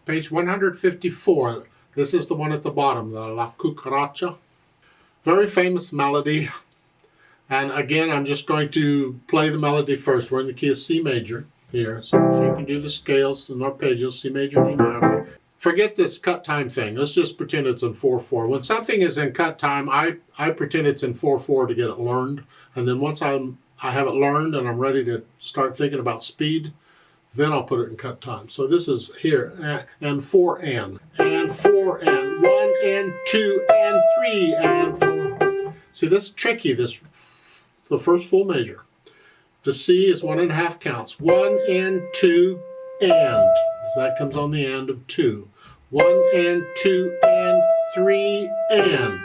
Page 154. This is the one at the bottom, the La Cucaracha. Very famous melody. And again, I'm just going to play the melody first. We're in the key of C major here. So you can do the scales in arpeggio, C major, D minor. Forget this cut time thing. Let's just pretend it's in 4/4. When something is in cut time, I pretend it's in 4/4 to get it learned. And then once I have it learned and I'm ready to start thinking about speed, then I'll put it in cut time. So this is here, and 4 and 4 and 1 and 2 and 3 and 4. See, this is tricky, the first full measure. The C is 1 1/2 counts. 1 and 2 and. So that comes on the end of 2. 1 and 2 and 3 and.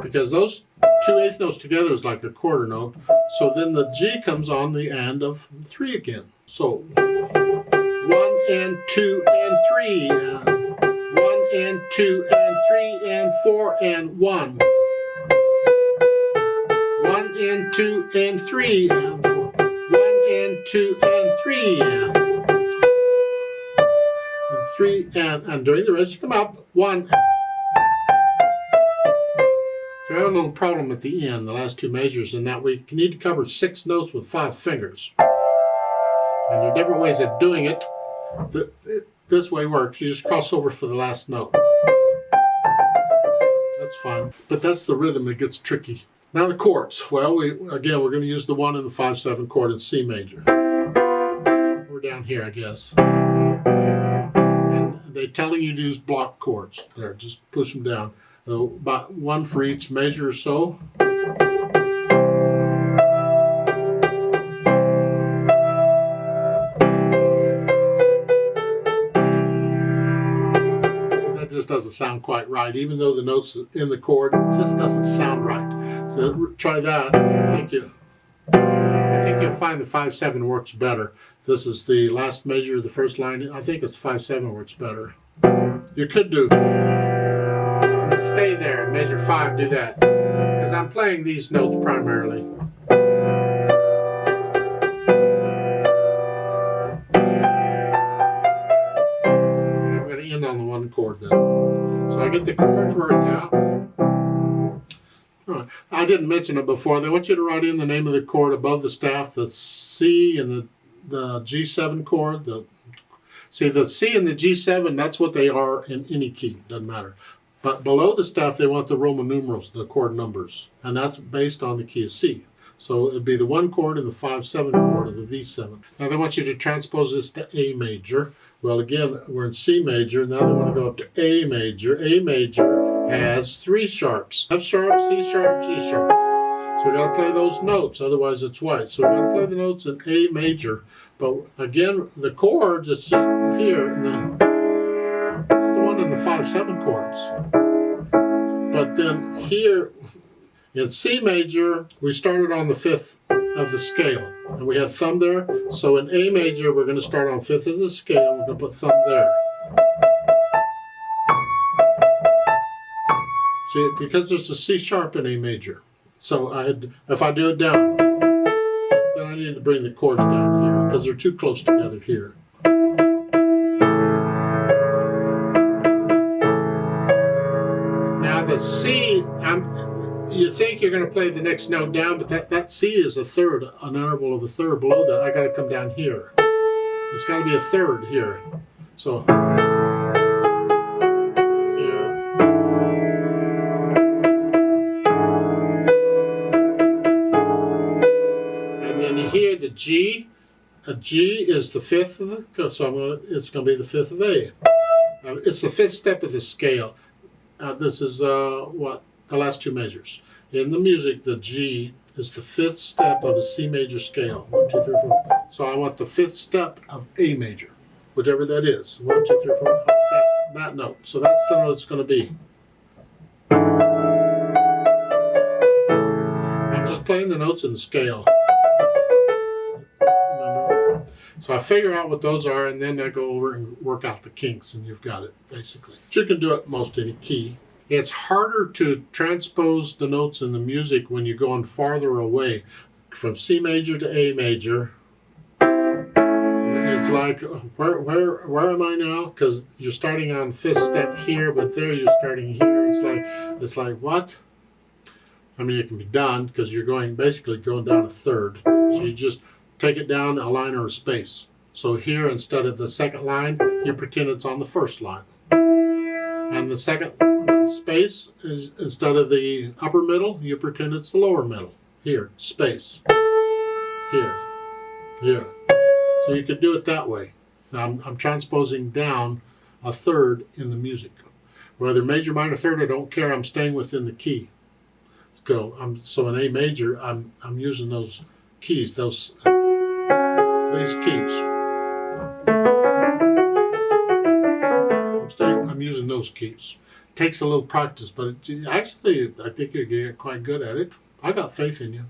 Because those 2/8 notes together is like a quarter note. So then the G comes on the end of 3 again. So 1 and 2 and 3 and 1 and 2 and 3 and 4 and 1. 1 and 2 and 3 and 4. 1 and 2 and 3 and 3 and during the rest you come up 1. So I have a little problem at the end, the last two measures, in that we need to cover 6 notes with 5 fingers. And there are different ways of doing it. This way works. You just cross over for the last note. That's fine. But that's the rhythm that gets tricky. Now the chords. Well, we're going to use the 1 and the 5/7 chord in C major. We're down here, I guess. And they're telling you to use block chords. There, just push them down. About 1 for each measure or so. Just doesn't sound quite right, even though the notes in the chord, it just doesn't sound right. So try that. I think you'll find the 5/7 works better. This is the last measure of the first line. I think it's 5/7 works better. You could do, stay there, measure 5, do that, because I'm playing these notes primarily. On the 1 chord then. So I get the chords worked out. I didn't mention it before. They want you to write in the name of the chord above the staff, the C and the G7 chord. See, the C and the G7, that's what they are in any key, doesn't matter. But below the staff, they want the Roman numerals, the chord numbers, and that's based on the key of C. So it'd be the 1 chord and the 5/7 chord of the V7. Now they want you to transpose this to A major. Well, again, we're in C major. Now they want to go up to A major. A major has 3 sharps. F sharp, C sharp, G sharp. So we got to play those notes, otherwise it's white. So we got to play the notes in A major. But again, the chords, it's just here. It's the one in the 5/7 chords. But then here, in C major, we started on the 5th of the scale, and we have thumb there. So in A major, we're going to start on 5th of the scale. We're going to put thumb there. See, because there's a C sharp in A major. So if I do it down, then I need to bring the chords down here because they're too close together here. Now the C, you think you're going to play the next note down, but that C is a third, an interval of a third below that. I got to come down here. It's got to be a third here. So here. And then here the G. A G is the 5th of the, so it's going to be the 5th of A. It's the 5th step of the scale. This is what? The last 2 measures. In the music, the G is the 5th step of a C major scale. 1, 2, 3, 4. So I want the 5th step of A major, whichever that is. 1, 2, 3, 4. That note. So that's the note it's going to be. I'm just playing the notes in the scale. Remember? So I figure out what those are, and then I go over and work out the kinks, and you've got it, basically. But you can do it most any key. It's harder to transpose the notes in the music when you're going farther away. From C major to A major is it's like, where am I now? Because you're starting on 5th step here, but there you're starting here. It's like what? I mean, it can be done because you're basically going down a 3rd. So you just take it down a line or a space. So here, instead of the 2nd line, you pretend it's on the 1st line. And the 2nd space is, instead of the upper middle, you pretend it's the lower middle. Here, space. Here. Here. So you could do it that way. Now I'm transposing down a 3rd in the music. Whether major, minor, 3rd, I don't care. I'm staying within the key. So in A major, I'm using those keys, these keys. I'm using those keys. It takes a little practice, but actually, I think you get quite good at it. I got faith in you.